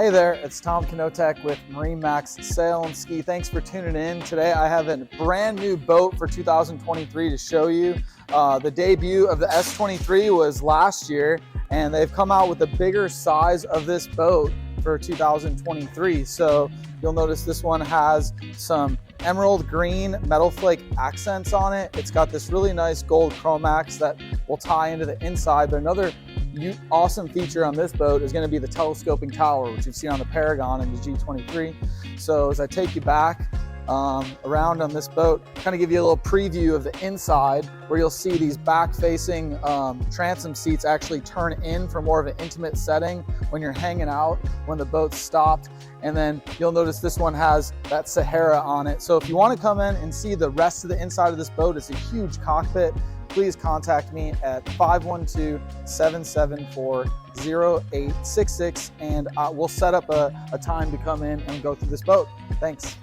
Hey there, it's Tom Knotek with MarineMax Sail and Ski. Thanks for tuning in. Today I have a brand new boat for 2023 to show you. The debut of the S25 was last year, and they've come out with a bigger size of this boat for 2023. So you'll notice this one has some emerald green metal flake accents on it. It's got this really nice gold chromax that will tie into the inside. But another awesome feature on this boat is going to be the telescoping tower, which you've seen on the Paragon and the G23. So as I take you back around on this boat, kind of give you a little preview of the inside, where you'll see these back-facing transom seats actually turn in for more of an intimate setting when you're hanging out, when the boat's stopped. And then you'll notice this one has that Sahara on it. So if you want to come in and see the rest of the inside of this boat, it's a huge cockpit. Please contact me at 512-774-0866, and we'll set up a time to come in and go through this boat. Thanks.